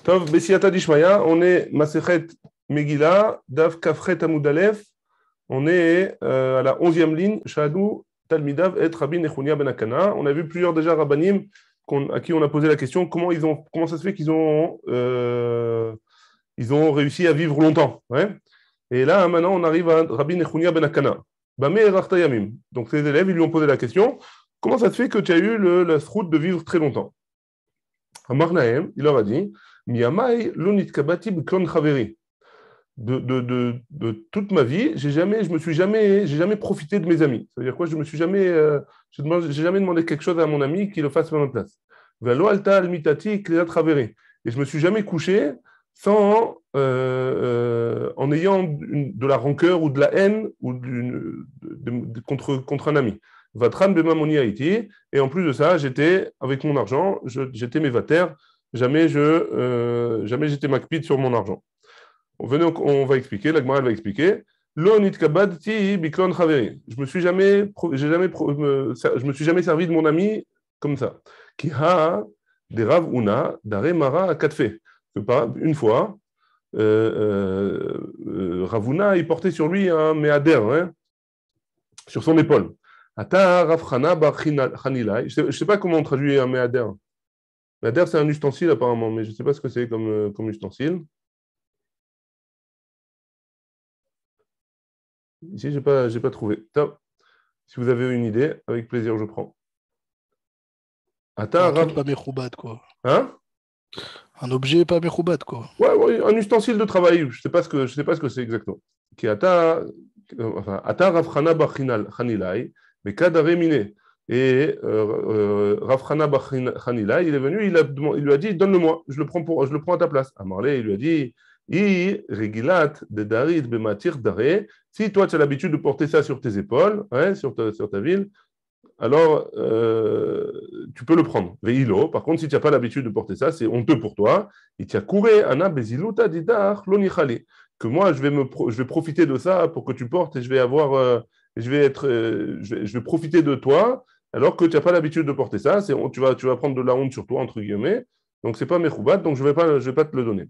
Tov, Bessiata Dishmaya, on est Masechet Megillah, Dav Kafret Amud Aleph, on est à la 11e ligne, Shadou Talmidav et Rabbi Nechunia ben Akana. On a vu plusieurs déjà rabbanim à qui on a posé la question comment ça se fait qu'ils ont réussi à vivre longtemps. Ouais. Et là, maintenant, on arrive à Rabbi Nechunia ben Akana. Donc, ses élèves, ils lui ont posé la question comment ça se fait que tu as eu la route de vivre très longtemps? Amar Nahem, il leur a dit Miyamai lunit kabati b'klon chaveri. De toute ma vie, j'ai jamais profité de mes amis. C'est-à-dire quoi? J'ai jamais demandé quelque chose à mon ami qu'il le fasse à ma place. Velo alta al mitati kliyat chaveri. Et je me suis jamais couché sans en ayant de la rancœur ou de la haine ou contre un ami. Vatran bema moni haïti. Et en plus de ça, j'étais avec mon argent, j'étais mévater. Jamais j'étais makpid sur mon argent. On va expliquer, la Gemara va expliquer. Lo nitkabadti biklon chaveri. Je me suis jamais servi de mon ami comme ça. Ki ha de Rav Una dare mara katfe. Une fois, Rav Una, il portait sur lui un meader, hein, sur son épaule. Ata Rav Chana bar Chanilai. Je ne sais pas comment on traduit un meader. Meader, c'est un ustensile apparemment, mais je ne sais pas ce que c'est comme ustensile. Ici, je n'ai pas trouvé. Top. Si vous avez une idée, avec plaisir, je prends. Un truc pas mechoubat, quoi. Hein? Un objet pas mechoubat, quoi. Ouais, un ustensile de travail. Je ne sais pas ce que c'est exactement. Qui Ata Rav Chana bar Chanilai, mais kadare mine. Et Rav Chana bar Chanilai, il est venu, il lui a dit donne-le-moi, je le prends à ta place. Amarle, il lui a dit Regilat de Darid Bematir Dare. Si toi tu as l'habitude de porter ça sur tes épaules, ouais, sur ta ville, alors tu peux le prendre. Veilo. Par contre, si tu n'as pas l'habitude de porter ça, c'est honteux pour toi. Et tu as couru Anna Beziluta Didar Lonichale. Que moi, je vais profiter de ça pour que tu portes et je vais profiter de toi, alors que tu n'as pas l'habitude de porter ça. Tu vas prendre de la honte sur toi, entre guillemets. Donc, ce n'est pas mechoubat, donc je vais pas te le donner.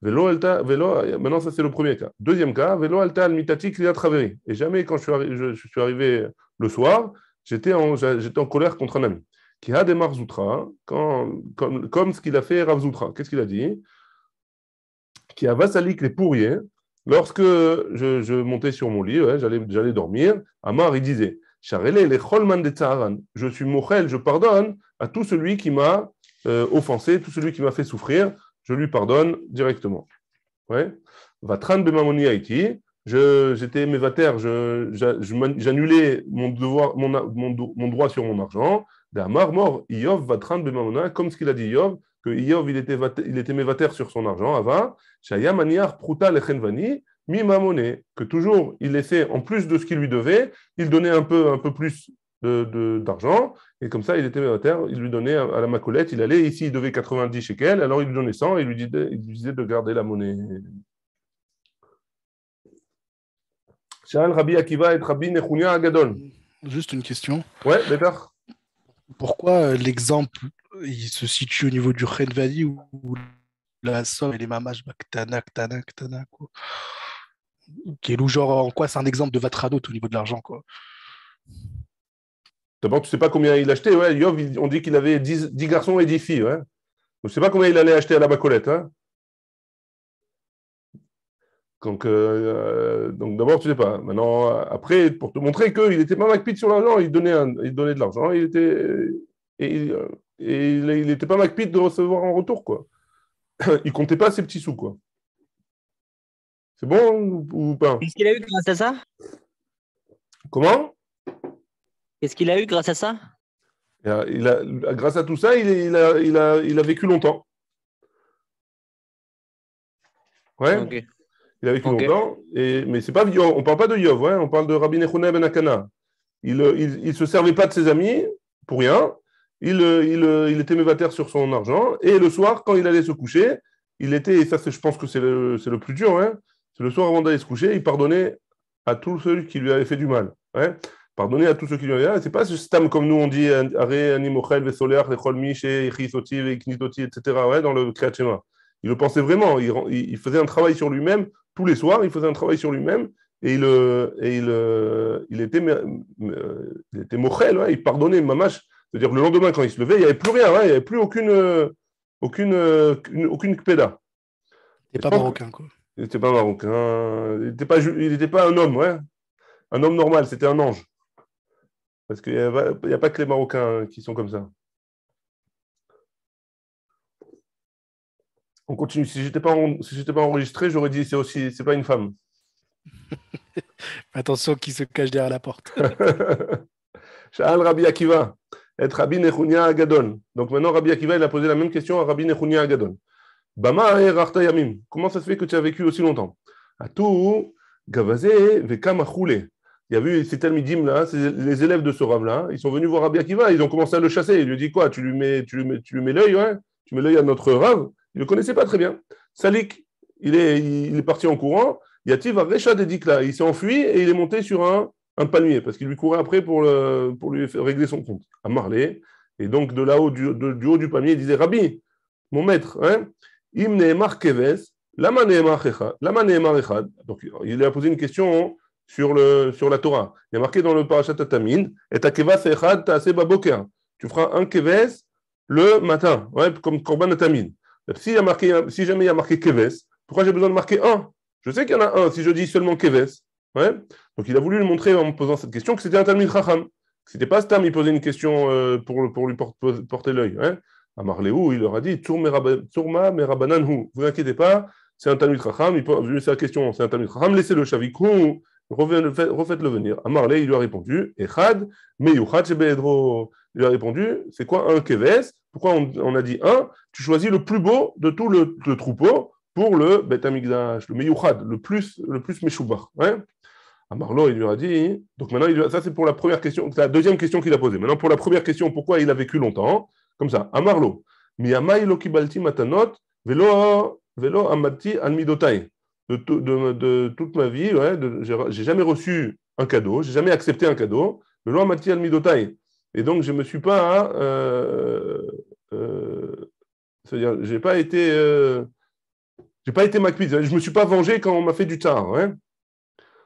Maintenant, ça, c'est le premier cas. Deuxième cas, Velo alta al mitati kliyat chaveri. Et jamais, quand je suis arrivé le soir, j'étais en colère contre un ami. Qui a des Marzoutra, comme ce qu'il a fait Rav Zoutra. Qu'est-ce qu'il a dit? Qui a vassalik les pourriers. Lorsque je montais sur mon lit, ouais, j'allais dormir, Amar, il disait Charele les cholman de Tsaharan. Je suis mochel, je pardonne à tout celui qui m'a offensé, tout celui qui m'a fait souffrir, je lui pardonne directement. Ouais. Vatran bemamoni haïti. J'étais mévater, j'annulais mon droit sur mon argent. D'Amar mort, Iyov vatran bemamona, comme ce qu'il a dit Iyov, que Iyov il était mévater sur son argent. Ava, Shaya maniar pruta lechenvani, mi mamone, que toujours il laissait en plus de ce qu'il lui devait, il donnait un peu plus d'argent, et comme ça il était mévater, il lui donnait à la macolette, il allait, ici il devait 90 shekels, alors il lui donnait 100 et il lui disait de garder la monnaie. Rabbi Akiva et Rabbi Nechunia Agadol. Juste une question. Ouais, d'accord. Pourquoi l'exemple il se situe au niveau du Chenvali où la somme et les mamash ktana, quoi. Ou genre en quoi c'est un exemple de Vatradot au niveau de l'argent, quoi. D'abord, tu ne sais pas combien il achetait. Ouais. Yov, on dit qu'il avait 10 garçons et 10 filles. Ouais. Je ne sais pas combien il allait acheter à la bacolette. Hein. Donc d'abord, tu ne sais pas. Maintenant, après, pour te montrer qu'il n'était pas macpid sur l'argent, il donnait de l'argent. Il n'était pas macpid de recevoir en retour, quoi. Il ne comptait pas ses petits sous, quoi. C'est bon ou pas? Qu'est-ce qu'il a eu grâce à ça? Comment? Qu'est-ce qu'il a eu grâce à ça? Grâce à tout ça, il a vécu longtemps. Ouais. Okay. Il a vécu longtemps, mais c'est pas Yov. On ne parle pas de Yov, ouais, on parle de Rabbi Nechunia ben Akana. Il ne se servait pas de ses amis pour rien. Il était mévater sur son argent. Et le soir, quand il allait se coucher, et ça je pense que c'est le plus dur, hein, c'est le soir avant d'aller se coucher, il pardonnait à tous ceux qui lui avaient fait du mal. Ouais. Pardonnez à tous ceux qui lui avaient fait du mal. C'est pas ce stam comme nous on dit, Are, Animochel, Vesoleach, Lechol Miche, Echisoti, Eknitoti, etc. Ouais, dans le Kriyat Shema. Il le pensait vraiment. Il faisait un travail sur lui-même tous les soirs. Il faisait un travail sur lui-même et il était mochel, ouais, il pardonnait mamash. C'est-à-dire le lendemain, quand il se levait, il n'y avait plus rien, ouais, il n'y avait plus aucune kpéda. Il n'est pas marocain, quoi. Il n'était pas marocain. Il n'était pas un homme, ouais. Un homme normal, c'était un ange. Parce qu'il n'y a pas que les Marocains qui sont comme ça. On continue. Si j'étais pas enregistré, j'aurais dit c'est pas une femme. Attention qui se cache derrière la porte. Sha'al Rabbi Akiva, et Rabbi Nechunia Agadon. Donc maintenant, Rabbi Akiva, il a posé la même question à Rabbi Nechunia Agadon. Bama erachta yamim. Comment ça se fait que tu as vécu aussi longtemps? Atou gavazé vekama choulé. Il y a vu ces talmidim là, les élèves de ce Rav là, ils sont venus voir Rabbi Akiva, ils ont commencé à le chasser. Il lui dit quoi? Tu lui mets l'œil, ouais? Tu mets l'œil à notre Rav? Il ne le connaissait pas très bien. Salik, il est parti en courant. Yativ a Recha dédique là, il s'est enfui et il est monté sur un palmier parce qu'il lui courait après pour lui régler son compte. À Marley. Et donc de là-haut, du haut du palmier, il disait Rabbi, mon maître, hein, Im ne'emar keves, lama ne'emar echad. Donc il lui a posé une question sur la Torah. Il y a marqué dans le parashat Tamin, et ta kevas echad ta'aseh baboker. Tu feras un keves le matin, ouais, comme korban Tamin. Si jamais il y a marqué keves, pourquoi j'ai besoin de marquer un? Je sais qu'il y en a un si je dis seulement keves. Ouais. Donc il a voulu lui montrer en me posant cette question que c'était un Talmid Chacham. C'était pas Stam, il posait une question pour lui porter l'œil. Hein. À Marléou, il leur a dit Tsurma merabananhu. Vous inquiétez pas, c'est un Talmid Chacham. Il pose sa question, c'est un Talmid Chacham. Laissez-le shavikou, refaites-le venir. À Marlé, il lui a répondu Echad meyuchad shebeedro. Il lui a répondu c'est quoi un keves? Pourquoi on a dit un? Tu choisis le plus beau de tout le troupeau pour le Bet Hamikdash, le meyuchad, le plus meshubach. Hein. À Marlo, il lui a dit. Donc maintenant, ça c'est pour la première question, la deuxième question qu'il a posée. Maintenant, pour la première question, pourquoi il a vécu longtemps? Comme ça, à Marlo. Miyamai lo kibalti matanot velo amati almidotai. De toute ma vie, ouais, j'ai jamais reçu un cadeau, j'ai jamais accepté un cadeau. Velo amati almidotai. Et donc, je ne me suis pas. C'est-à-dire, j'ai pas été makpid. Je ne me suis pas vengé quand on m'a fait du tsar. Hein.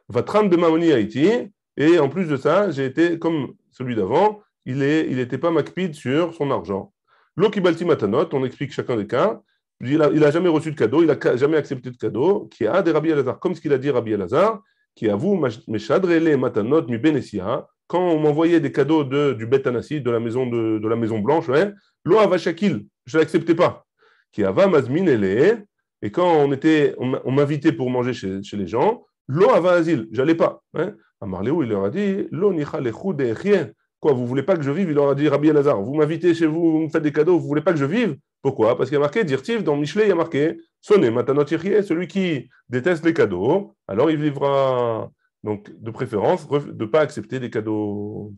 Vatran de Maoni Haïti. Et en plus de ça, j'ai été comme celui d'avant. Il n'était pas makpid sur son argent. Lokibalti matanot, on explique chacun des cas. Il n'a jamais reçu de cadeau, il n'a jamais accepté de cadeau. Qui a des Rabbi Elazar, comme ce qu'il a dit Rabbi Elazar, qui avoue, meshadrele matanot mi benesia. Quand on m'envoyait des cadeaux du Bet Anassi, de la maison blanche, ouais, lo avashakil, je ne l'acceptais pas. Qui ava mazmin ele, et quand on m'invitait pour manger chez les gens, lo ava azil, j'allais pas. Hein. À Marléou, il leur a dit, lo nicha lechu de rien. Quoi, vous voulez pas que je vive? Il leur a dit Rabbi Elazar, vous m'invitez chez vous, vous me faites des cadeaux, vous voulez pas que je vive? Pourquoi? Parce qu'il y a marqué, dirtiv, dans Michelet, il y a marqué, sonne matanot yirye, celui qui déteste les cadeaux, alors il vivra. Donc, de préférence, de ne pas accepter des cadeaux.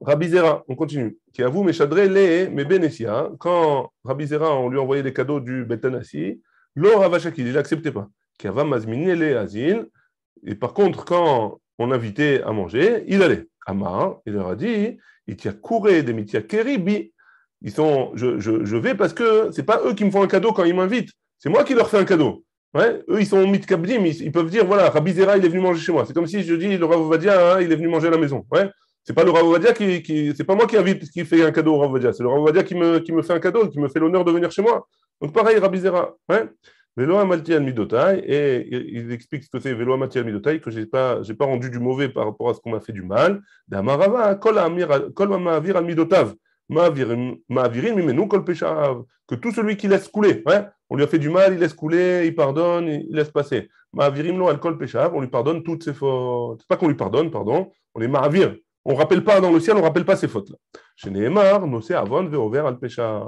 Rabbi Zera, on continue. Qui avoue, mais chadré les mes bénécia. Quand Rabbi Zera, on lui envoyait des cadeaux du Betanassi, l'or avachakil, il n'acceptait pas. Qui ava mazminé les asile. Et par contre, quand on invitait à manger, il allait. Amar, il leur a dit, il t'a couré des mitia keribi. Je vais parce que c'est pas eux qui me font un cadeau quand ils m'invitent. C'est moi qui leur fais un cadeau. Ouais, eux, ils sont mitkabdim, ils peuvent dire, voilà, Rabbi Zera, il est venu manger chez moi. C'est comme si je dis, le Rav Ovadia, hein, il est venu manger à la maison. Ouais. C'est pas le Rav Ovadia c'est pas moi qui invite, qui fait un cadeau au Rav Ovadia. C'est le Rav Ovadia qui me fait un cadeau, qui me fait l'honneur de venir chez moi. Donc pareil, Rabbi Zera. Ouais. Velo amalti al midotai, et il explique ce que c'est Velo amalti al midotai, que j'ai pas rendu du mauvais par rapport à ce qu'on m'a fait du mal. D'amarava, kol ma'avir al midotav. Ma'avirin mimenu kol peshav. Que tout celui qui laisse couler, ouais. On lui a fait du mal, il laisse couler, il pardonne, il laisse passer. Ma'avirim lo alcool péchave, on lui pardonne toutes ses fautes. C'est pas qu'on lui pardonne, pardon, on les ma'avir. On ne rappelle pas dans le ciel, on ne rappelle pas ses fautes. Chez Nehemar, nosé avon ve'over al pécha.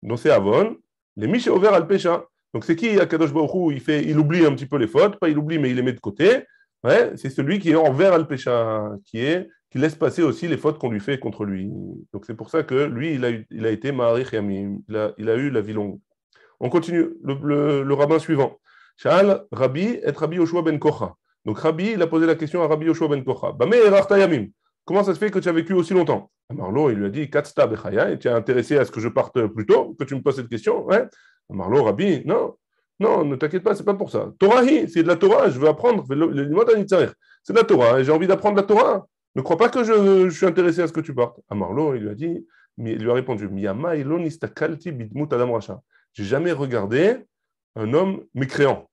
Nosé avon, les miches over al pécha. Donc c'est qui Akadosh Baruch Hu, il oublie un petit peu les fautes, pas il oublie, mais il les met de côté. Ouais, c'est celui qui est envers al pécha, qui laisse passer aussi les fautes qu'on lui fait contre lui. Donc c'est pour ça que lui, il a été ma'arich yamim, il a eu la vie longue. On continue, le rabbin suivant. Sha'al Rabbi et Rabbi Yoshua ben Kocha. Donc Rabbi, il a posé la question à Rabbi Yoshua ben Kocha. Bameh erachta yamim. Comment ça se fait que tu as vécu aussi longtemps? Amarlo, il lui a dit, Katsta Bechaya, et tu es intéressé à ce que je parte plus tôt, que tu me poses cette question, ouais. Amarlo, Rabbi, non, non, ne t'inquiète pas, c'est pas pour ça. Torahi, c'est de la Torah, je veux apprendre, c'est de la Torah, et j'ai envie d'apprendre la Torah. Ne crois pas que je suis intéressé à ce que tu partes. Amarlo, il lui a dit, il lui a répondu, Miyama ilon istakalti bidmut adam rasha. J'ai jamais regardé un homme mécréant.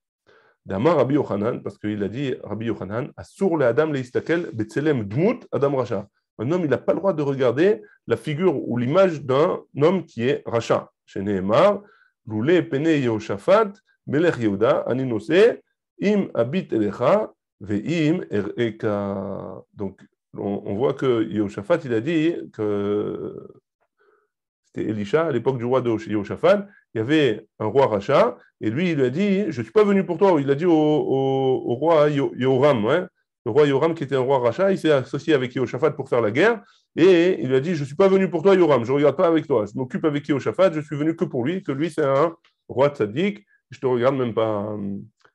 D'Amar Rabbi Yochanan, parce qu'il a dit, Rabbi Yochanan, Asur le Adam le istakel betzelem dmut Adam Racha. Un homme, il n'a pas le droit de regarder la figure ou l'image d'un homme qui est Racha. Chez Nehemar, Loulé pene Yehoshaphat, Melech Yehuda, Aninose, im habit elecha, ve'im ereka. Donc, on voit que Yehoshaphat, il a dit que c'était Elisha, à l'époque du roi de Yehoshaphat, il y avait un roi Racha, et lui, il lui a dit, je ne suis pas venu pour toi. Il a dit au roi Yoram, ouais, le roi Yoram qui était un roi Racha, il s'est associé avec Yehoshaphat pour faire la guerre, et il lui a dit, je ne suis pas venu pour toi, Yoram, je ne regarde pas avec toi, je m'occupe avec Yehoshaphat, je suis venu que pour lui, que lui c'est un roi tzaddik, je ne te regarde même pas.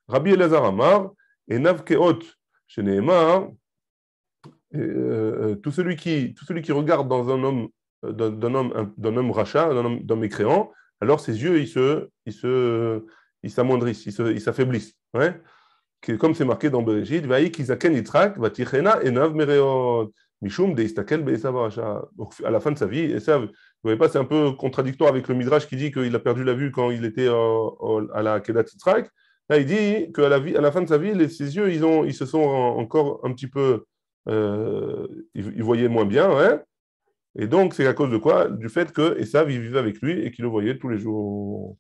Rabbi Elazar Amar, et Navkeot, chez Nehemar, tout celui qui regarde dans un homme, d'un homme rachat, d'un mécréant, alors ses yeux, ils s'amoindrissent, ils s'affaiblissent. Ouais, comme c'est marqué dans Bereshit, à la fin de sa vie, et ça, vous voyez pas, c'est un peu contradictoire avec le Midrash qui dit qu'il a perdu la vue quand il était à la Kedat Yitzhak. Là, il dit qu'à la fin de sa vie, ses yeux, ils se sont encore un petit peu, ils voyaient moins bien, hein. Et donc, c'est à cause de quoi? Du fait que Esav, il vivait avec lui et qu'il le voyait tous les jours.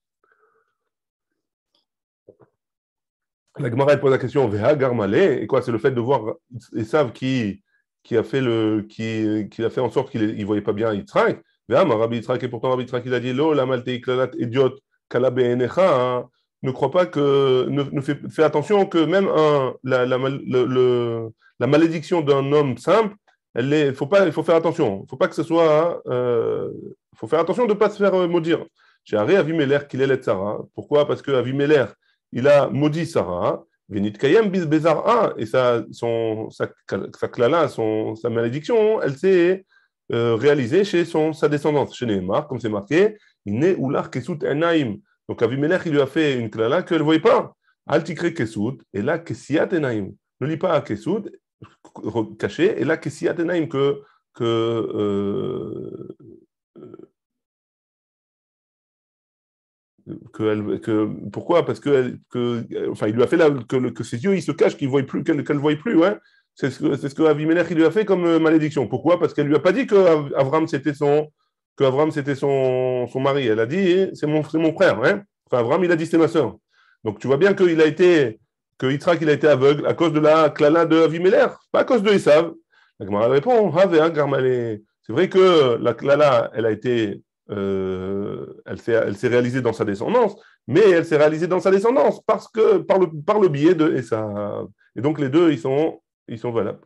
La Gemara pose la question, Veha Garmalé, et quoi? C'est le fait de voir Esav qui a fait en sorte qu'il ne voyait pas bien Yitzhak. Veha, Rabbi Yitzhak, et pourtant Rabbi Yitzhak, il a dit, Lo, la malte iklalat idiot, kala be'enecha, ne crois pas que, fais attention que même la malédiction d'un homme simple, il faut faire attention. Il faut pas que ce soit. Faut faire attention de ne pas se faire maudire. J'ai arrêté Avimelech qu'il est Sarah. Pourquoi? Parce que Avimelech, il a maudit Sarah. Venit Kayem bis Bezara. Et sa klala, sa malédiction, elle s'est réalisée chez sa descendance, chez Nehemar, comme c'est marqué. Il n'est oular kesut enaim. Donc Avimelech, il lui a fait une klala qu'elle ne voyait pas. Altikre kesut, et là kesiat enaim. Ne lis pas kesut caché, et là, Kessiat Enaim, pourquoi? Parce enfin, il lui a fait que ses yeux, ils se cachent, qu'elle ne voie plus, ouais. C'est ce que Avimelech, il lui a fait comme malédiction. Pourquoi? Parce qu'elle lui a pas dit que Avram, c'était son mari. Elle a dit, c'est mon frère, hein. Enfin, Avram, il a dit, c'est ma sœur. Donc, tu vois bien que Yitzhak, il a été aveugle à cause de la klala de Avimelech, pas à cause de Esav. La Gemara répond, c'est vrai que la klala, elle s'est réalisée dans sa descendance, mais elle s'est réalisée dans sa descendance parce que par le biais de Esav. Et donc les deux, ils sont valables.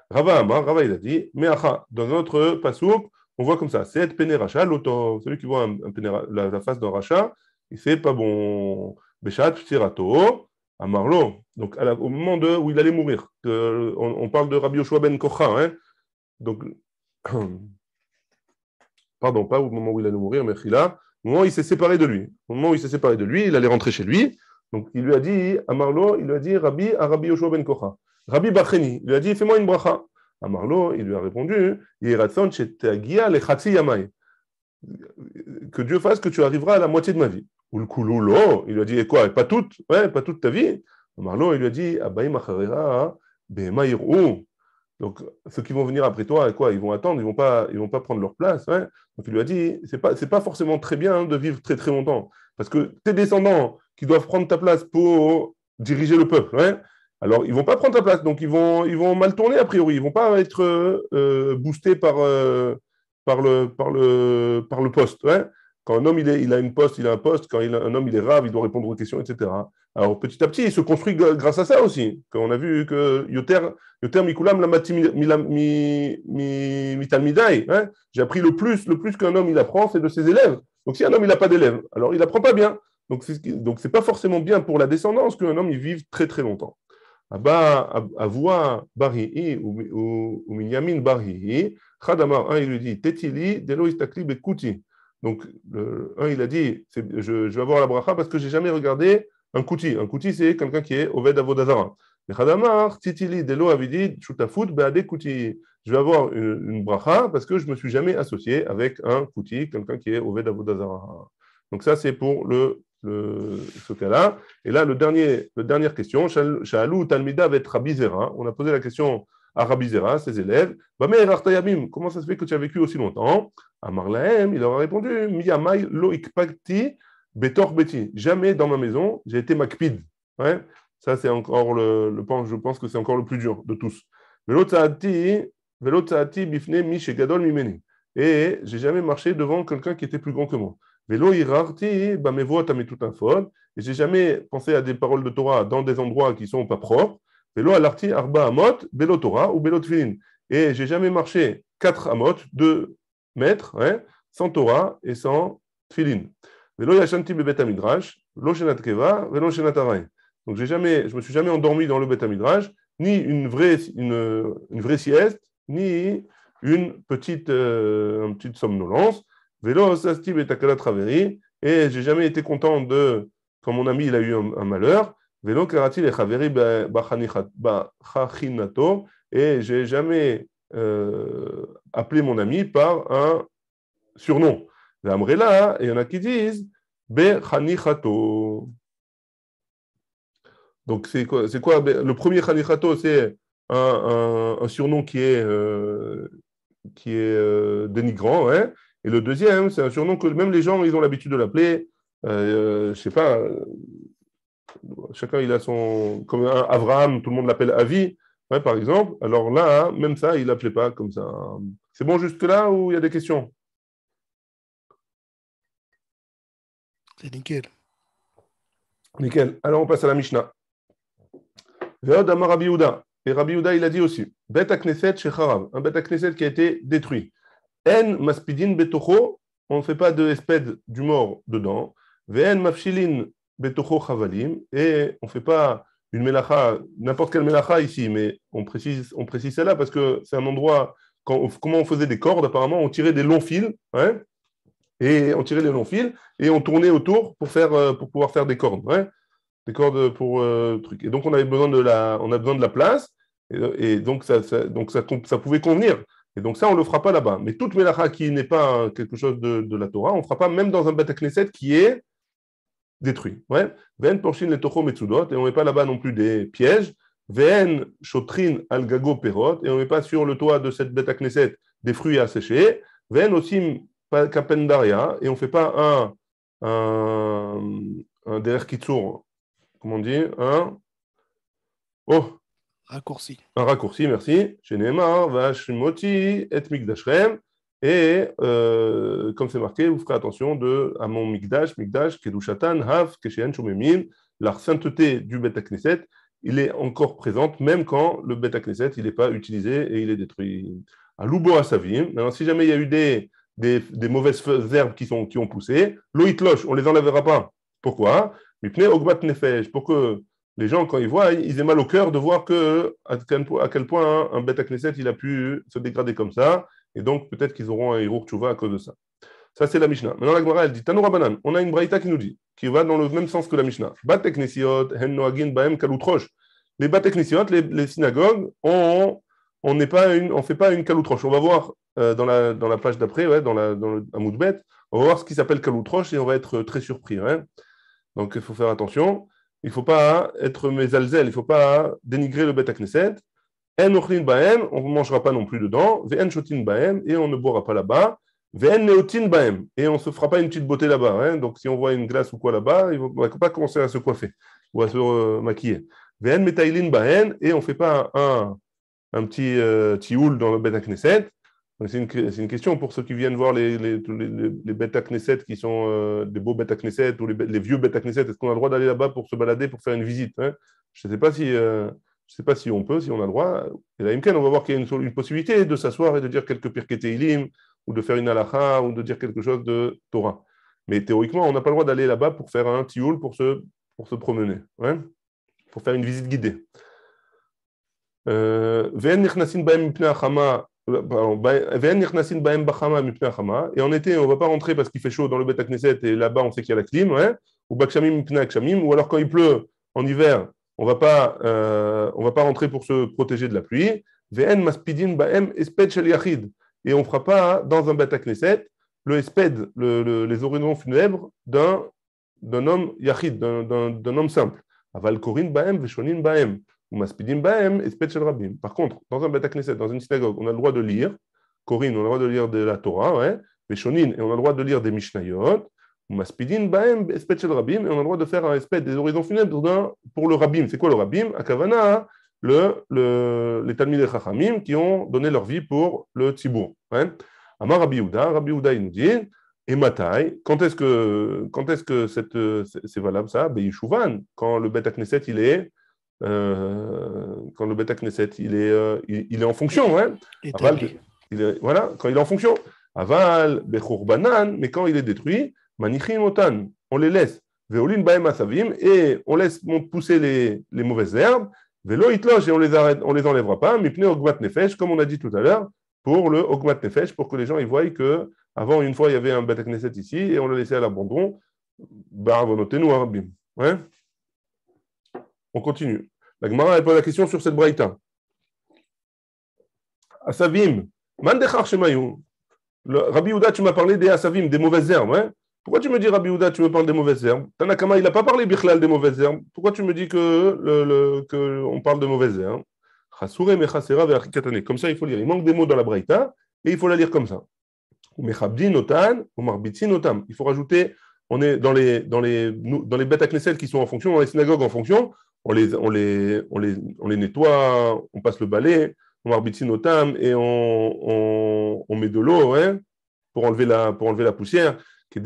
Rava Amar, Rava il a dit, Meacha, dans notre pasouk, on voit comme ça, c'est Pene Racha, celui qui voit la face d'un Racha, il sait pas bon, Beshat Ptirato, à Marlo, donc au moment où il allait mourir. On parle de Rabbi Yoshua ben Kocha, hein, donc, pardon, pas au moment où il allait mourir, mais au moment où il s'est séparé de lui. Au moment où il s'est séparé de lui, il allait rentrer chez lui. Donc il lui a dit, à Marlo, il lui a dit à Rabbi Yoshua ben Kocha, Rabbi Bacheni, il lui a dit, fais-moi une bracha. À Marlo, il lui a répondu, que Dieu fasse que tu arriveras à la moitié de ma vie. Ou le kouloulo, il lui a dit, et quoi, pas toute ta vie. Marlo, il lui a dit, Abaïm acharera, bema yirou. Donc, ceux qui vont venir après toi, quoi, ils vont attendre, ils vont pas prendre leur place. Ouais. Donc, il lui a dit, c'est pas forcément très bien de vivre très très longtemps, parce que tes descendants qui doivent prendre ta place pour diriger le peuple, ouais, alors ils vont pas prendre ta place, donc ils vont mal tourner a priori, ils vont pas être boostés par le poste. Ouais. Quand un homme il a un poste, quand un homme il est rave, il doit répondre aux questions, etc. Alors petit à petit, il se construit grâce à ça aussi. Quand on a vu que Yoter Mikulam Lamati Mitalmidai, hein, j'ai appris le plus qu'un homme il apprend, c'est de ses élèves. Donc si un homme il n'a pas d'élèves, alors il n'apprend pas bien. Donc c'est pas forcément bien pour la descendance qu'un homme il vive très très longtemps. Abba Avua Barihi ou Minyamin Barihi, Khadamar, un, il lui dit, Tetili, Delo Istakli Bekuti. Donc, un, il a dit, je vais avoir la bracha parce que je n'ai jamais regardé un kouti. Un kouti, c'est quelqu'un qui est Oved Avodazara. Mais Khadamar, Titili, Delo avait dit, Shutafut, Beade Kouti. Je vais avoir une bracha parce que je ne me suis jamais associé avec un kouti, quelqu'un qui est Oved Avodazara. Donc, ça, c'est pour ce cas-là. Et là, la dernière question, Sha'alou Talmida avec Rabbi Zera. On a posé la question à Rabbi Zera, ses élèves. Comment ça se fait que tu as vécu aussi longtemps? Amar Lahem, il leur a répondu, Miyamai lo ikpakti betor beti. Jamais dans ma maison, j'ai été makpid. Ouais? Ça, c'est encore je pense que c'est encore le plus dur de tous. Velo tzaati bifne mi shegadol mimeni. Et j'ai jamais marché devant quelqu'un qui était plus grand que moi. Velo irarti bamevot ametutafod. Et j'ai jamais pensé à des paroles de Torah dans des endroits qui sont pas propres. Velo alarti arba amot belo Torah ou belo tfilin. Et j'ai jamais marché 4 amot, 2 mètres, ouais, sans Torah et sans tfilin. Velo yashanti bebet amidrash, lo shenat keva, velo shenat aray. Donc je me suis jamais endormi dans le bet amidrash, ni une vraie sieste, ni une petite somnolence. Vélo, sasti betakala traveri, et j'ai jamais été content quand mon ami il a eu un malheur. Vélo, karati le chaveri bachachinato, et j'ai jamais appelé mon ami par un surnom. Amrela, et il y en a qui disent bechanichato. Donc c'est quoi le premier chanichato, c'est un surnom qui est dénigrant, hein. Et le deuxième, c'est un surnom que même les gens, ils ont l'habitude de l'appeler. Je sais pas, chacun il a son. Comme Abraham, tout le monde l'appelle Avi, ouais, par exemple. Alors là, hein, même ça, il l'appelait pas comme ça. C'est bon jusque-là ou il y a des questions? C'est nickel. Nickel. Alors on passe à la Mishnah. Ve'od amar Rabbi Yehuda. Et Rabbi Yehuda, il a dit aussi Bet HaKnesset shecharav, un Bet HaKnesset qui a été détruit. En maspidin betocho, on ne fait pas de espède du mort dedans. Ve'en mafshilin betocho chavalim, et on ne fait pas une melacha, n'importe quelle melacha ici, mais on précise celle-là parce que c'est un endroit, comment on faisait des cordes, apparemment, on tirait des longs fils, hein, et on tirait les longs fils, et on tournait autour pour pouvoir faire des cordes, hein, des cordes pour truc. Et donc on a besoin de la place, et donc ça pouvait convenir. Et donc ça, on ne le fera pas là-bas. Mais toute melacha qui n'est pas quelque chose de la Torah, on ne fera pas même dans un Bet HaKnesset qui est détruit. Ouais. Ve'en porshin le tocho metsudot, et on ne met pas là-bas non plus des pièges. Ve'en shotrin al gago perot, et on ne met pas sur le toit de cette Bet HaKnesset des fruits à sécher. Ve'en osim kapendaria, et on ne fait pas un derer kitsur, comment on dit, Raccourci. Un raccourci, merci. Chez Neymar, Vashmoti et Mikdashrem. Et comme c'est marqué, vous ferez attention à mon Mikdash, Kedushatan, Hav, Keshen, Shomemin. La sainteté du Bet HaKnesset, il est encore présente, même quand le Bet HaKnesset, il n'est pas utilisé et il est détruit. À Loubo Asavim. Alors, si jamais il y a eu des mauvaises herbes qui ont poussé, l'oïtloche, on ne les enlèvera pas. Pourquoi? Mipne Ogbat Nefesh, pour que les gens, quand ils voient, ils aient mal au cœur de voir à quel point un Bet HaKnesset il a pu se dégrader comme ça, et donc peut-être qu'ils auront un Hirour Tchouva à cause de ça. Ça, c'est la Mishnah. Maintenant, la Gemara, elle dit Tanoura Banan. On a une braïta qui nous dit, qui va dans le même sens que la Mishnah. Bat HaKnesiot, Hen Noagin Baem Kaloutrosh. Les Bat HaKnesiot, les synagogues, on fait pas une Kaloutrosh. On va voir dans la page d'après, ouais, dans le Amoudbet, on va voir ce qui s'appelle Kaloutrosh et on va être très surpris. Hein. Donc, il faut faire attention. Il ne faut pas être mezalzel, il ne faut pas dénigrer le Bet HaKnesset. En ochlin baem, on ne mangera pas non plus dedans. Ve'en shotin baem, et on ne boira pas là-bas. Ve'en neotin baem, et on ne se fera pas une petite beauté là-bas. Hein. Donc si on voit une glace ou quoi là-bas, il ne va pas commencer à se coiffer ou à se maquiller. Ve'en metailin baem, et on ne fait pas un petit tioul dans le Bet HaKnesset. C'est une question pour ceux qui viennent voir les Bet HaKnesset qui sont des beaux Bet HaKnesset ou les vieux Bet HaKnesset. Est-ce qu'on a le droit d'aller là-bas pour se balader, pour faire une visite, hein? Je ne sais pas si on peut, si on a le droit. Et là, on va voir qu'il y a une possibilité de s'asseoir et de dire quelques pirkei teilim ou de faire une halacha ou de dire quelque chose de Torah. Mais théoriquement, on n'a pas le droit d'aller là-bas pour faire un tioul, pour se promener, hein? Pour faire une visite guidée. Ve'en nichnasin baem mipnei hachama Et en été, on ne va pas rentrer parce qu'il fait chaud dans le Beth Knesset et là-bas, on sait qu'il y a la clim, ouais. Ou Bakshamim, Pnei Akshamim, ou alors quand il pleut en hiver, on va pas rentrer pour se protéger de la pluie. Ve'en maspidin ba'em esped shel yachid. Et on ne fera pas dans un Beth Knesset le esped, les horizons funèbres d'un homme yachid, d'un homme simple. Aval korin ba'em veshonin ba'em. Par contre, dans un Beth Knesset, dans une synagogue, on a le droit de lire, Corinne, on a le droit de lire de la Torah, ouais, Veshonin, et on a le droit de lire des Mishnayot, Maspidin, Baem, Espet Shel Rabim, et on a le droit de faire un espèce des horizons funèbres pour le Rabim. C'est quoi le Rabim? Akavana, les Talmidei Chachamim qui ont donné leur vie pour le Tzibour. Ouais. Amar Rabbi Yehuda, il nous dit, et Matai, quand est-ce que c'est valable ça? Yishuvan, quand le Beth Knesset, quand le Beth Knesset il est en fonction, hein. Aval, voilà, quand il est en fonction. Aval, Bechurbanan, mais quand il est détruit, Manichim Otan, on les laisse. Veolin Baem Asavim, et on laisse pousser les mauvaises herbes. Velo Itlosh, et on les enlèvera pas. Mipne Ogmat Nefesh, comme on a dit tout à l'heure, pour le Ogmat Nefesh, pour que les gens ils voient que avant une fois il y avait un Beth Knesset ici et on l'a laissé à l'abandon. Baravonotenu Arabim. Ouais. On continue. La Gemara pose la question sur cette braïta. Asavim, mandechar shemayu. Rabbi Yehuda, tu m'as parlé des asavim, des mauvaises herbes. Hein? Pourquoi tu me dis, Rabbi Yehuda, tu me parles des mauvaises herbes? Tanakama, il n'a pas parlé bichlal des mauvaises herbes. Pourquoi tu me dis qu'on parle de mauvaises herbes? Comme ça, il faut lire. Il manque des mots dans la braïta et il faut la lire comme ça. Il faut rajouter, on est dans les Beth Knesset qui sont en fonction, dans les synagogues en fonction. On les nettoie, on passe le balai, on marbitine notam et on met de l'eau, hein, pour enlever la poussière. Et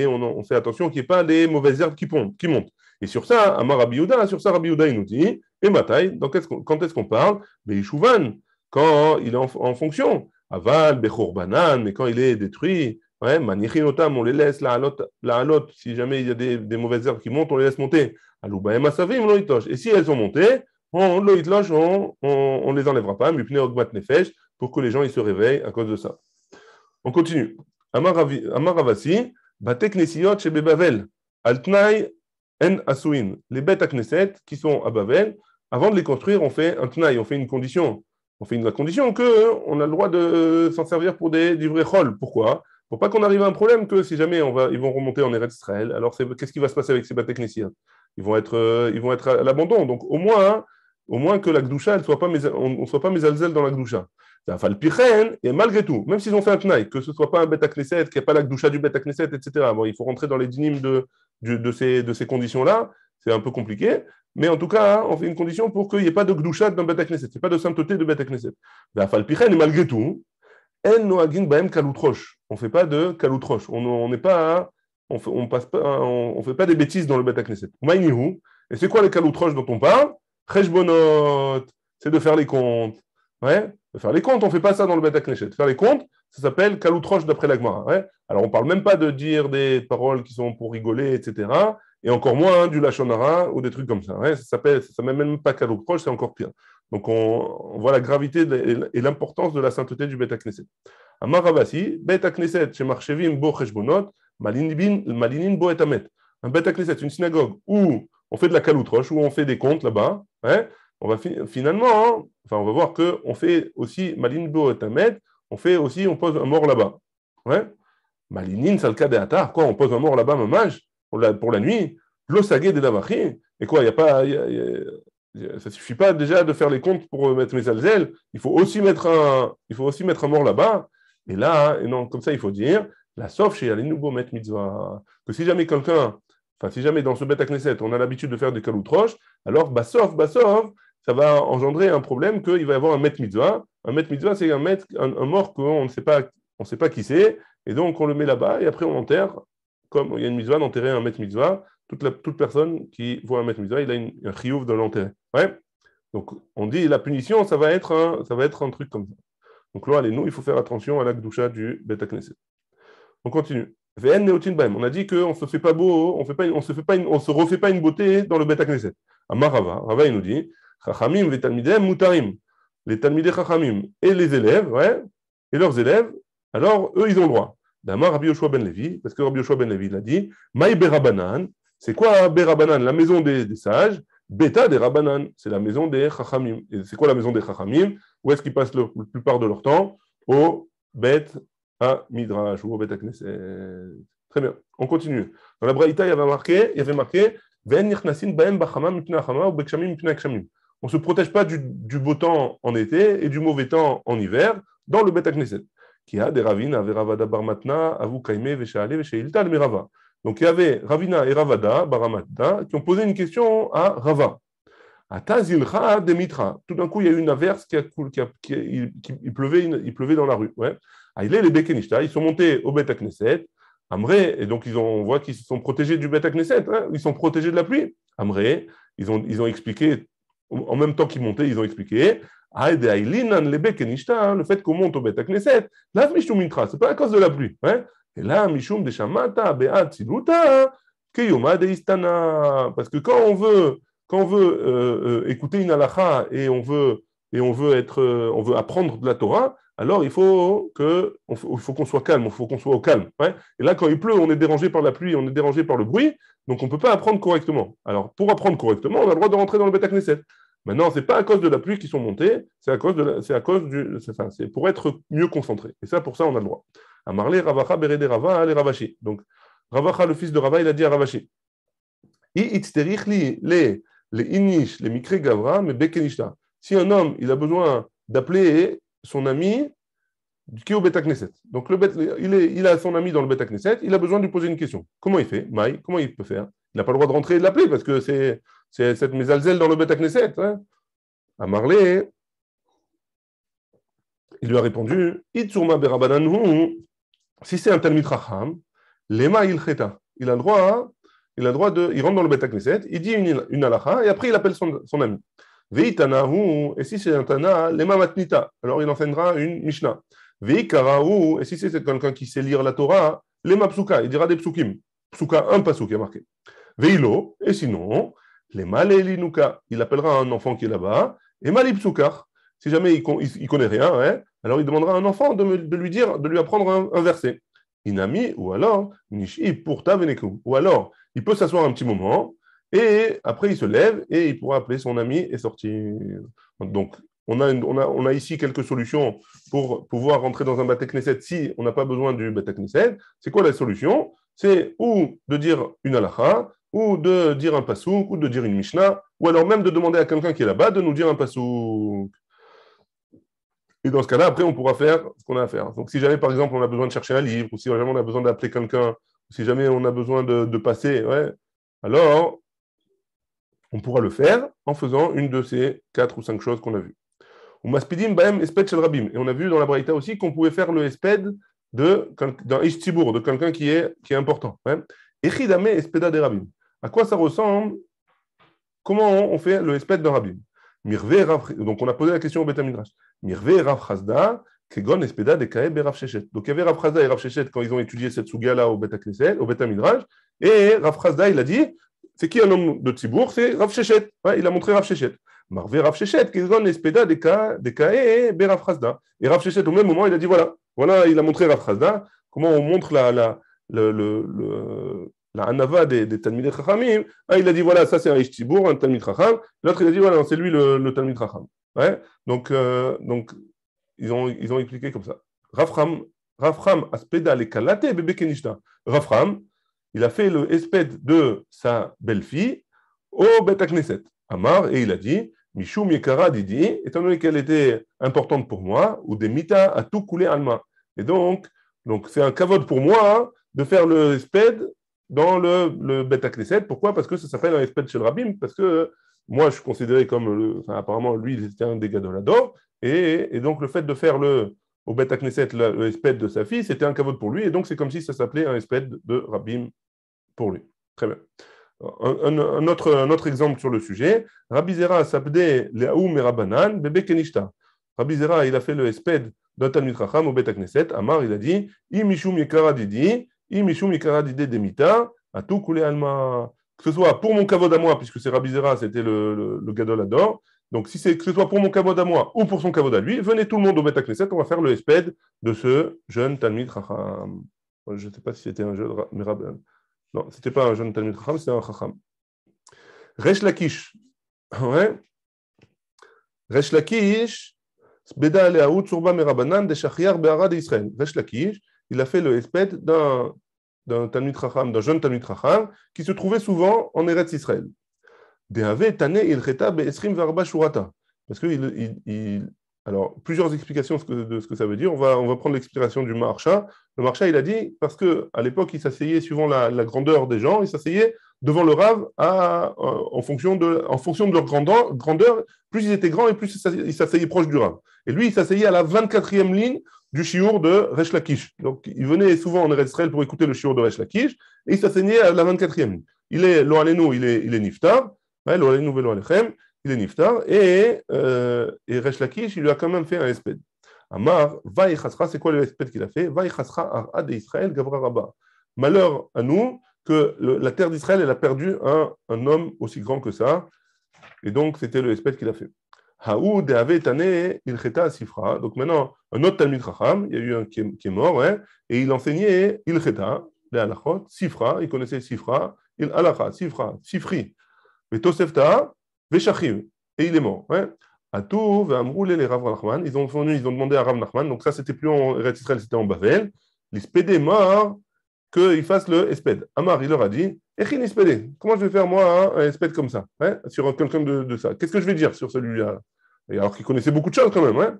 on fait attention qu'il n'y ait pas des mauvaises herbes qui montent. Et sur ça, Amar Rabbi Yehuda, il nous dit, et Matai, quand est-ce qu'on parle? Beishuvan, quand il est en fonction. Aval, Bechurbanan, mais quand il est détruit. Ouais, Manichinotam, on les laisse, la halot, si jamais il y a des mauvaises herbes qui montent, on les laisse monter. Aloubaem asavim, loitlosh. Et si elles sont montées, on les enlèvera pas, mipne ogmat nefesh, pour que les gens ils se réveillent à cause de ça. On continue. Amar Ravasi, Batek Nesiyot chez Bavel, Altnai en Asuin. Les Beth Knesset qui sont à Bavel, avant de les construire, on fait un tnaï, on fait une condition. On fait une condition qu'on a le droit de s'en servir pour des vrais chol. Pourquoi? Pour pas qu'on arrive à un problème que si jamais ils vont remonter en Eretz Israël, alors qu'est-ce qui va se passer avec ces Beth Knesset? Ils vont être à l'abandon. Donc au moins que la Gdusha, on ne soit pas mésalzel dans la Gdusha. Et malgré tout, même s'ils ont fait un tnaï, que ce ne soit pas un Beth Knesset, qu'il n'y ait pas la Gdusha du Beth Knesset, etc. Bon, il faut rentrer dans les dynimes de ces conditions-là. C'est un peu compliqué. Mais en tout cas, on fait une condition pour qu'il n'y ait pas de Gdusha dans Beth Knesset. Il n'y ait pas de sainteté de Beth Knesset. Et malgré tout, on ne fait pas de kaloutroche. On fait pas des bêtises dans le Beth Knesset. Et c'est quoi les kaloutroches dont on parle? Cheshbonot, c'est de faire les comptes. Ouais, de faire les comptes, on ne fait pas ça dans le Beth Knesset. Faire les comptes, ça s'appelle kaloutroche d'après la Gemara. Ouais. Alors on ne parle même pas de dire des paroles qui sont pour rigoler, etc. Et encore moins du lachon hara ou des trucs comme ça. Ouais. Ça s'appelle même pas kaloutroche, c'est encore pire. Donc on voit la gravité et l'importance de la sainteté du Beth Knesset. Amar Ravasi, Beth Knesset, chez Marchevim bo cheshbonot, malinin bo etamet. Un Beth Knesset, une synagogue où on fait de la kaloutroche, où on fait des comptes là-bas. Ouais. On va finalement, on va voir qu'on fait aussi malin bo etamet, on pose un mort là-bas. Ouais. Malinin salka de atar, quoi, on pose un mort là-bas, mamage, pour la nuit. L'osagé de davachi. Et quoi, ça ne suffit pas déjà de faire les comptes pour mettre mes alzels, il faut aussi mettre un mort là-bas. Et là, comme ça, il faut dire, la sauf chez Alinubo met mitzvah, que si jamais si jamais dans ce Beth Knesset, on a l'habitude de faire des kaloutroches, alors basov, ça va engendrer un problème qu'il va y avoir un met mitzvah. Un met mitzvah, c'est un mort qu'on ne sait pas qui c'est, et donc on le met là-bas, et après on enterre, comme il y a une mitzvah d'enterrer un met mitzvah. Toute personne qui voit un met mitzvah, il a un chiyuv de l'enterrer. Ouais. Donc on dit la punition, ça va être un truc comme ça. Donc là, il faut faire attention à la Gdusha du Beth Knesset. On continue. On a dit qu'on ne se fait pas beau, on se refait pas une beauté dans le Beth Knesset. Amar Rava, il nous dit, Chachamim vetalmidem mutarim. les Talmidei Chachamim et les élèves, ouais, et leurs élèves, alors eux, ils ont le droit. D'Amar Rabbi Yoshua ben Levi, parce que Rabbi Yoshua ben Levi, il a dit, Maï Berabanan, c'est quoi Berabanan? La maison des sages, Beta des Rabanan, c'est la maison des Chachamim. Et c'est quoi la maison des Chachamim? Où est-ce qu'ils passent la plupart de leur temps? Au Bet à Midrash ou au Bet à Knesset. Très bien, on continue. Dans la Braïta, il y avait marqué on ne se protège pas du beau temps en été et du mauvais temps en hiver dans le Bet à Knesset. Qui a des Ravina, Veravada Barmatna, Avu Kaime, Veshaale, Veshailta, le Merava. Donc il y avait Ravina et Ravada, Baramatna, qui ont posé une question à Rava. Atazilcha de Mitra. Tout d'un coup, il y a eu une averse il pleuvait dans la rue. Ouais. Aïlé les Bekenishta, ils sont montés au Bet à Knesset. Amré, et donc on voit qu'ils se sont protégés du Bet à Knesset, hein, ils sont protégés de la pluie. Amré, ils ont expliqué, en même temps qu'ils montaient, ils ont expliqué, le fait qu'on monte au Bet à Knesset, là, Mishum Mitra, c'est pas à cause de la pluie. Hein. Et là, Mishum de Shamata, Be'at Siluta, Keyoma de Istana. Parce que quand on veut écouter une halakha et on veut apprendre de la Torah, alors il faut qu'on soit calme, il faut qu'on soit au calme. Ouais. Et là, quand il pleut, on est dérangé par la pluie, on est dérangé par le bruit, donc on ne peut pas apprendre correctement. Alors, pour apprendre correctement, on a le droit de rentrer dans le Bet à Knesset. Maintenant, ce n'est pas à cause de la pluie qu'ils sont montés, c'est pour être mieux concentré. Et ça, pour ça, on a le droit. Amarle, Ravacha, Berede, Rava, les Ravashi. Donc, Ravacha, le fils de Rava, il a dit à Ravashi, les inish, les mikre gavra, mais bekenishta. Si un homme, il a besoin d'appeler son ami qui est au Bet à Knesset. Donc, il a son ami dans le Bet à Knesset, il a besoin de lui poser une question. Comment il fait, Maï? Comment il peut faire? Il n'a pas le droit de rentrer et de l'appeler parce que c'est cette mésalzel dans le Bet à Knesset. Hein. À Marley, il lui a répondu, Itsurma berabananu, si c'est un Talmid Chacham, lema il cheta. Il a le droit il rentre dans le Bet à Knesset, il dit une halakha et après il appelle son ami. Veitanahu, et si c'est un Tana, lema matnita. Alors il enseignera une Mishnah. Veikarahu, et si c'est quelqu'un qui sait lire la Torah, lema psuka, il dira des psukim. Psuka, un pasuk est marqué. Veilo, et sinon, lema leilinuka, il appellera un enfant qui est là-bas, et mali psukar. Si jamais il connaît rien, hein, alors il demandera à un enfant de lui apprendre un verset. Inami, ou alors, nishi purta veneku. Ou alors, il peut s'asseoir un petit moment, et après il se lève, et il pourra appeler son ami et sortir. Donc, on a ici quelques solutions pour pouvoir rentrer dans un Bet à Knesset si on n'a pas besoin du Bet à Knesset. C'est quoi la solution? C'est ou de dire une halakha, ou de dire un pasouk, ou de dire une mishnah, ou alors même de demander à quelqu'un qui est là-bas de nous dire un pasouk. Et dans ce cas-là, après, on pourra faire ce qu'on a à faire. Donc, si jamais, par exemple, on a besoin de chercher un livre, ou si jamais on a besoin d'appeler quelqu'un, ou si jamais on a besoin de passer, ouais, alors on pourra le faire en faisant une de ces 4 ou 5 choses qu'on a vues. Ou maspidim baem esped shel rabim. Et on a vu dans la Braïta aussi qu'on pouvait faire le esped d'un ish tzibour, de quelqu'un qui est important. Echidame espeda de rabim. À quoi ça ressemble? Comment on fait le esped d'un rabim? Donc on a posé la question au Bet Midrash. Mirve Rav Chazda, Kegon espeda de kae be Rav Sheshet. Donc il y avait Rav Chazda et Rav Sheshet quand ils ont étudié cette sugia-là au Bet Knesset, au Bet Midrash. Et Rav Chazda, il a dit, c'est qui un homme de tzibour? C'est Rav Sheshet. Ouais, il a montré Rav Sheshet. Marve Rav Sheshet, Kegon espeda de kae be Rav Chazda. Et Rav Sheshet, au même moment, il a dit, voilà, il a montré Rav Chazda, comment on montre la Hanava des Talmidei Chachamim. Il a dit, voilà, ça c'est un Ish Tzibour, un Talmid Chacham. L'autre, il a dit, voilà, c'est lui le Talmid Chacham. Ouais. Donc ils ont expliqué comme ça. Rafram aspeda le kalate bebe kenishta. Rafram, il a fait le esped de sa belle-fille au Bet Knesset. Amar, et il a dit, Mishum Yekara Didi, étant donné qu'elle était importante pour moi, ou des mita à tout couler alma. Et donc c'est un kavod pour moi de faire le esped dans le Bet Knesset. Pourquoi? Parce que ça s'appelle un esped shel Rabim, parce que moi, je suis considéré comme, apparemment, lui, il était un des gadolador, et donc le fait de faire au Bet Knesset le esped de sa fille, c'était un kavod pour lui, et donc c'est comme si ça s'appelait un esped de Rabim pour lui. Très bien. Un autre exemple sur le sujet, Rabbi Zera s'appelait Leaou Merabanan, Bebe Kenishta. Rabbi Zera, il a fait le esped d'un Talmid Chacham au Bet Knesset. Amar, il a dit, Imishum Yekara Didi, Imishum Yekara Didi Demita, Atou Koulé Alma. Que ce soit pour mon kavod à moi, puisque c'est Rabbi Zera, c'était le gadol ador, Donc, si c'est que ce soit pour mon kavod à moi ou pour son kavod à lui, venez tout le monde au Beth Knesset, on va faire le esped de ce jeune Talmid Chacham. Je ne sais pas si c'était un jeune Mirab. Non, c'était pas un jeune Talmid Chacham, c'était un Chacham. Resh Lakish. Ouais. Resh Lakish, Beda Aleaout Surba Merabanan de Shachiar Be'ara d'Israël. Resh Lakish, il a fait le esped d'un Talmid Chacham, d'un jeune Talmid Chacham, qui se trouvait souvent en Eretz Israël. Parce que alors, plusieurs explications de ce que ça veut dire. On va prendre l'explication du Maharsha. Le Maharsha, il a dit, parce qu'à l'époque, il s'asseyait suivant la grandeur des gens, il s'asseyait devant le Rav en fonction de leur grandeur. Plus ils étaient grands et plus ils s'asseyaient proche du Rav. Et lui, il s'asseyait à la 24e ligne du shiur de Resh Lakish. Donc, il venait souvent en Eretz Israël pour écouter le shiur de Resh Lakish et il s'asseyait à la 24e ligne. Il est, lo alenu, il est niftar. Lo alenu velo alechem. Il est niftar, et Resh Lakish, il lui a quand même fait un esped. Amar, Vaïchasra, c'est quoi le esped qu'il a fait? Vaïchasra arad Israël gavra rabba. Malheur à nous que la terre d'Israël, elle a perdu un homme aussi grand que ça, et donc c'était le esped qu'il a fait. Haou de ave tane ilcheta sifra. Donc maintenant, un autre Talmid Chacham, il y a eu un qui est mort, hein, et il enseignait ilcheta, les halachot, sifra, il connaissait sifra, il halacha, sifra, sifri, mais tosefta, Veshachiv, et il est mort. Ouais. Atou, Vamroule, les Rav Nachman, ils ont demandé à Rav Nachman, donc ça c'était plus en Eretz Israël, c'était en Bavel, l'Ispédé est mort, qu'il fasse le Esped. Amar, il leur a dit, Echin Ispédé, comment je vais faire moi un Esped comme ça, hein, sur quelqu'un de ça? Qu'est-ce que je vais dire sur celui-là? Et alors qu'il connaissait beaucoup de choses quand même. Hein.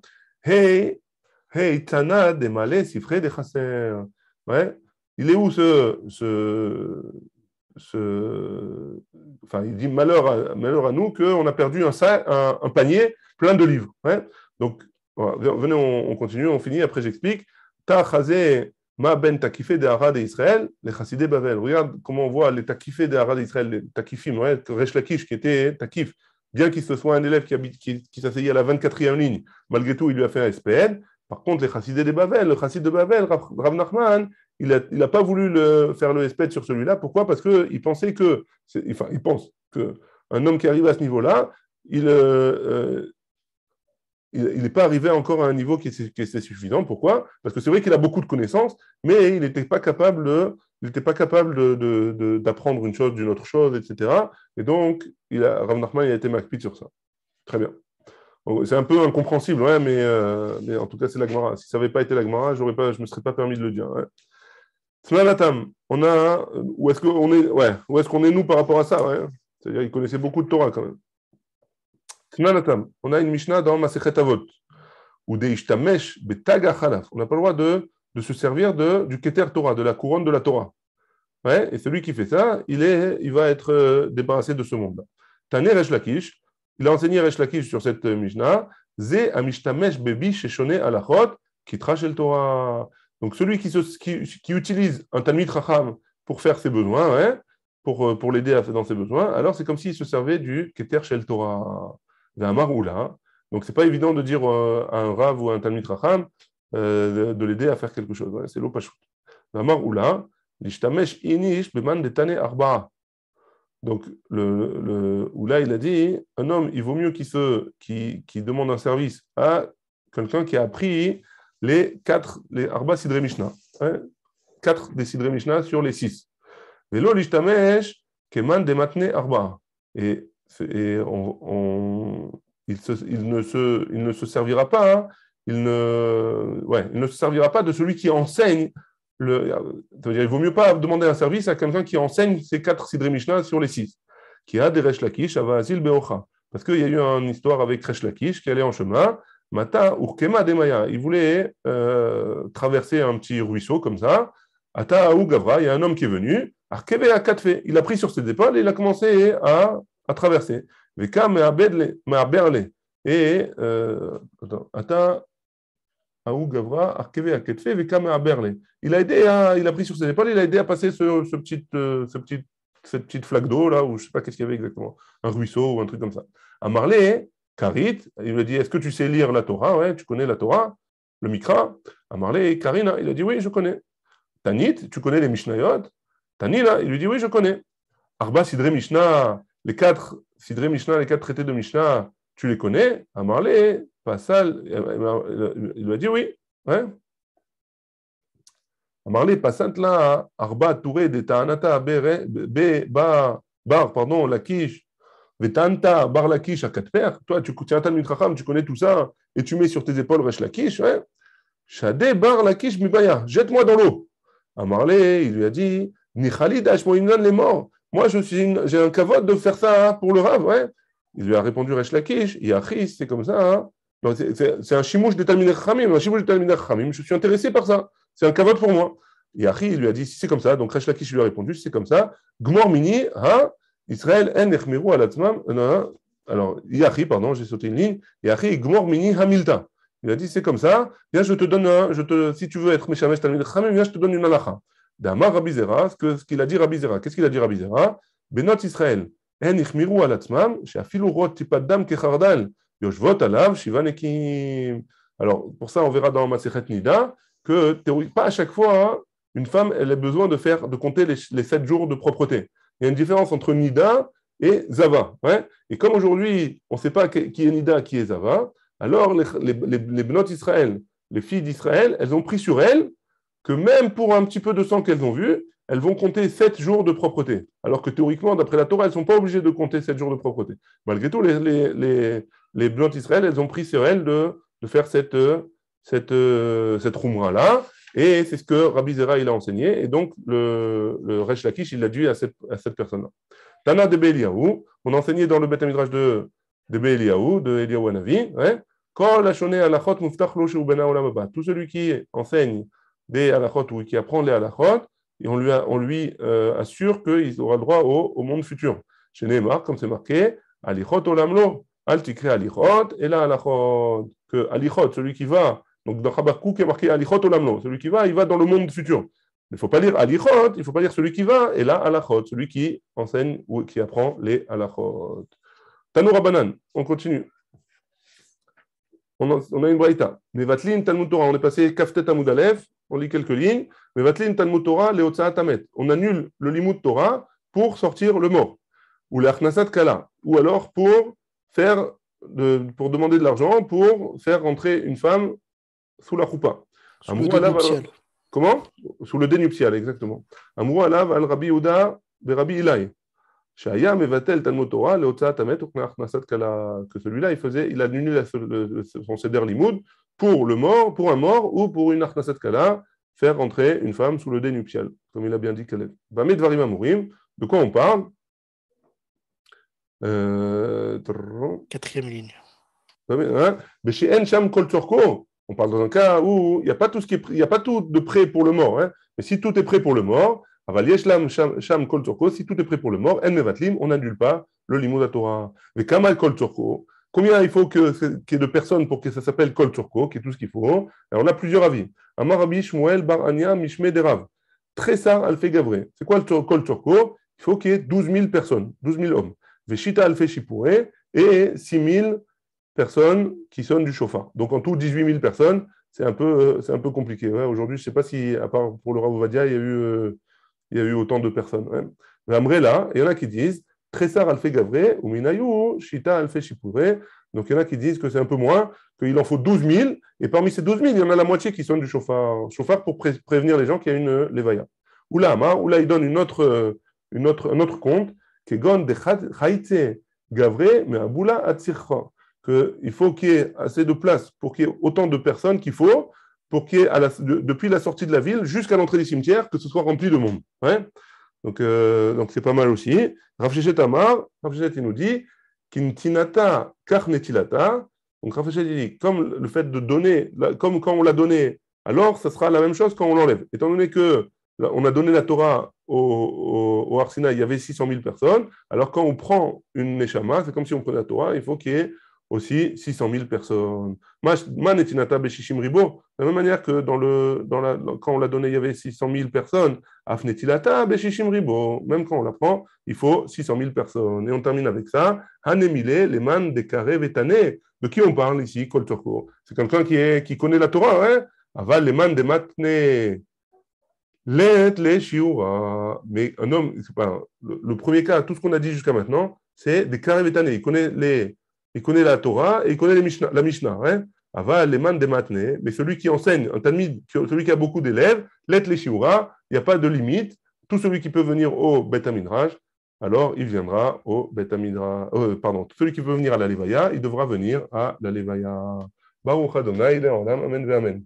Hey, Tana de Malé, Sifré de Chasser. Ouais. Il est où Enfin, il dit malheur à nous qu'on a perdu un panier plein de livres. Ouais. Donc, voilà, venez, on continue, on finit, après j'explique. Ta chazé ma ben takifé de Hara d'Israël, les chassidé Bavel. Regarde comment on voit les takifé de Hara d'Israël, les takifim, ouais, Resh Lakish qui était takif, bien qu'il soit un élève qui s'asseyait à la 24e ligne, malgré tout, il lui a fait un SPN. Par contre, les chassidés de Bavel, le chassid de Bavel, Rav Nachman, il n'a pas voulu faire le espède sur celui-là. Pourquoi? Parce qu'il pensait que, il pense qu'un homme qui arrive à ce niveau-là, il n'est pas arrivé encore à un niveau qui est suffisant. Pourquoi? Parce que c'est vrai qu'il a beaucoup de connaissances, mais il n'était pas capable d'apprendre une chose d'une autre chose, etc. Et donc, Rav Nachman il a été makpid sur ça. Très bien. C'est un peu incompréhensible, ouais, mais en tout cas, c'est la Gemara. Si ça n'avait pas été la Gemara, je ne me serais pas permis de le dire. Ouais. Où est-ce qu'on est nous par rapport à ça, ouais. C'est-à-dire qu'il connaissait beaucoup de Torah quand même. On a une Mishnah dans Masechet Avot, où des Ishtamesh betaga chalaf. On n'a pas le droit de se servir du Keter Torah, de la couronne de la Torah. Ouais, et celui qui fait ça, il va être débarrassé de ce monde-là. Tané Resh Lakish, il a enseigné Resh Lakish sur cette Mishnah, Ze amishtamesh bebi sheshone alachot kitra shel Torah. Donc celui qui utilise un Talmid Chacham pour faire ses besoins, ouais, pour l'aider dans ses besoins, alors c'est comme s'il se servait du Keter shel Torah. Donc c'est pas évident de dire à un Rav ou à un Talmid Chacham de l'aider à faire quelque chose. Ouais, c'est l'eau pachout. L'ishtamesh inish beman detane arba'a. Donc, là, il a dit, un homme, il vaut mieux qu'il demande un service à quelqu'un qui a appris les Arba Sidrei Mishnah. Hein, 4 des Sidrei Mishnah sur les 6. Velo l'ishtamesh keman de matne arba. Et il ne se servira pas, hein, il ne se servira pas de celui qui enseigne. C'est-à-dire, il vaut mieux pas demander un service à quelqu'un qui enseigne ces 4 Sidrei Mishnah sur les 6. Qui a des Resh Lakish, Avazil Beocha. Parce qu'il y a eu une histoire avec Resh Lakish qui allait en chemin. Mata Urkema Demaya. Il voulait traverser un petit ruisseau comme ça. Ata Aou Gavra, il y a un homme qui est venu. Arkebe Akatfe. Il a pris sur ses épaules et il a commencé à traverser. Veka Meaberle. Et Ata Gavra, il a pris sur ses épaules, il a aidé à passer cette petite flaque d'eau là, où je ne sais pas qu'est-ce qu'il y avait exactement, un ruisseau ou un truc comme ça. À Marley, Karit, il lui a dit, est-ce que tu sais lire la Torah? Ouais, tu connais la Torah, le Mikra. À Marley, Karina, il a dit, oui, je connais. Tanit, tu connais les Mishnayot? Tanila, il lui dit, oui, je connais. Arba Sidrei Mishnah, les 4 Sidrei Mishnah, les 4 traités de Mishnah, tu les connais? Amarlé, Passal, il lui a dit oui. Ouais. Amarlé, Passant là, Arba, Touré, de Ta'anata, Bar, pardon, Lakish, Vetanta, Bar Lakish à quatre paires. Toi, tu es un Talmid Chacham, tu connais tout ça, et tu mets sur tes épaules Resh Lakish, ouais. Shadé, Bar Lakish, Mibaya, jette-moi dans l'eau. Amarlé, il lui a dit, Ni Khalid, Ashmoimnan, les morts. Moi, j'ai un kavod de faire ça pour le Rav, ouais. Il lui a répondu Resh Lakish, Yachis, c'est comme ça, hein. C'est un chimouche de Talmid Chachamim, un chimouche de Talmid Chachamim, je suis intéressé par ça. C'est un kavod pour moi. Et Achi, il lui a dit, si c'est comme ça, donc Resh Lakish lui a répondu, si c'est comme ça, Gmor Mini, ha, Israël, en echmiru alatzmam, alors, Yachi, pardon, j'ai sauté une ligne, et Achi, Gmor Mini, Hamilta. Il a dit, c'est comme ça, viens, je te donne, si tu veux être Meshamesh Talmid Chachamim, viens, je te donne une halacha. D'Amar Rabbi Zera, ce qu'il a dit Rabbi Zera. Qu'est-ce qu'il a dit Rabbi Zera? Benot Israël, en echmiru alatzmam, she'afilu rot tipat dam kechardal, yoshvot alav, shiva nekim. Alors, pour ça, on verra dans Masechet Nida, que pas à chaque fois, hein, une femme, elle a besoin de compter les 7 jours de propreté. Il y a une différence entre Nida et Zava. Ouais. Et comme aujourd'hui, on ne sait pas qui est Nida, qui est Zava, alors les Bnot Israël, les filles d'Israël, elles ont pris sur elles que même pour un petit peu de sang qu'elles ont vu, elles vont compter 7 jours de propreté. Alors que théoriquement, d'après la Torah, elles ne sont pas obligées de compter 7 jours de propreté. Malgré tout, les Bnot Israël, elles ont pris sur elles de faire cette Khumra-là. Et c'est ce que Rabbi Zera il a enseigné. Et donc, le Resh Lakish, il l'a dû à cette personne-là. Tana de Be'eliyahu, on a enseigné dans le Beth Midrash de Be'eliyahu, de Eliyahu Hanavi. Tout celui qui enseigne des halachot ou qui apprend les halachot, et on lui assure qu'il aura le droit au monde futur. Chez Neymar, comme c'est marqué, Alichot olamlo, al tikre alichot, et la halachot. Que alichot, celui qui va. Donc dans Habakkuk, il y a marqué Alichot Olamlo. Celui qui va, il va dans le monde futur. Il ne faut pas lire Alichot, il ne faut pas lire celui qui va, et là, Alachot, celui qui enseigne ou qui apprend les Alachot. Tanou Rabbanan, on continue. On a une braïta. Mevatlin Talmud Torah, on est passé Kaftet Amud Aleph, on lit quelques lignes. Mevatlin Talmud Torah, Leotzaat Tamet. On annule le Limud Torah pour sortir le mort. Ou l'Achnasat Kala. Ou alors pour demander de l'argent, pour faire rentrer une femme sous la choupa. Sous le dénuptial. Comment? Sous le dénuptial, exactement. Amrou alav al Rabbi Yehuda be Rabbi Ilai. Shaya mevatel Talmud Torah leotzaat tamet uknachnasat kala. Que celui-là, il annule son seder limoud pour un mort ou pour une achnasat kala, faire rentrer une femme sous le dénuptial, comme il a bien dit Kalev. Bamé dvarim amurim. De quoi on parle? Quatrième ligne. Mais chez En Sham Kol Tzorko, on parle dans un cas où il n'y a pas tout de prêt pour le mort. Hein. Mais si tout est prêt pour le mort, Aval Yeshlam Sham Kol Tzorko, si tout est prêt pour le mort, En Mevatlim, on n'annule pas le Limud Torah. Mais Kamal Kol Tzorko, combien il faut qu'il y ait de personnes pour que ça s'appelle Kol Tzorko, qui est tout ce qu'il faut? Alors on a plusieurs avis. Amar Rabbi Shmuel Bar Anya Mishme Derav. Tressar Alfe Gavre. C'est quoi le Kol Tzorko? Il faut qu'il y ait 12 000 personnes, 12 000 hommes. Veshita Alfe Shipure et 6 000 personnes qui sonnent du chauffard. Donc en tout, 18 000 personnes, c'est un peu compliqué. Ouais. Aujourd'hui, je ne sais pas si, à part pour le Rav Ovadia, il y a eu autant de personnes. Ouais. Mais Amré, là, il y en a qui disent Tressar Alfe Gavre ou Minayu, Shita Alfe Shipure. Donc il y en a qui disent que c'est un peu moins, qu'il en faut 12 000, et parmi ces 12 000, il y en a la moitié qui sonnent du chauffard pour prévenir les gens qu'il y a une levaya. Ou là, il donne un autre compte, Kegon de Chaitze Gavre, mais Aboula Atzircha. Qu'il faut qu'il y ait assez de place pour qu'il y ait autant de personnes qu'il faut pour qu'il y ait depuis la sortie de la ville jusqu'à l'entrée du cimetière, que ce soit rempli de monde. Ouais. Donc c'est pas mal aussi. Rav Shechet Amar, Rav Shechet il nous dit Kintinata karnetilata. Donc Rav Shechet dit comme le fait de donner, comme quand on l'a donné, alors ça sera la même chose quand on l'enlève. Étant donné que on a donné la Torah au Har Sinaï, il y avait 600 000 personnes, alors quand on prend une Neshama, c'est comme si on prenait la Torah, il faut qu'il y ait aussi 600 000 personnes. Manetinata Beshishim Ribo, de la même manière que quand on l'a donné, il y avait 600 000 personnes. Afnetilata Beshishim Ribo, même quand on la prend, il faut 600 000 personnes. Et on termine avec ça. Hanemile, Leman, Dekare, Vetane. De qui on parle ici, Kol Tzorko? C'est quelqu'un qui connaît la Torah, hein? Aval, Leman, Dematne. Let, les Shiura. Mais un homme, c'est pas le premier cas, tout ce qu'on a dit jusqu'à maintenant, c'est Dekare, Vetane. Il il connaît la Torah et il connaît la Mishnah. Hein. Aval, les man des matneh, mais celui qui enseigne, un talmid, celui qui a beaucoup d'élèves, let les shiura, il n'y a pas de limite. Tout celui qui peut venir au Bet Midrash, alors il viendra au Bet Midrash. Pardon, celui qui peut venir à la Levaya, il devra venir à la Levaya. Baruch Adonai, Le'olam, Amen, Amen.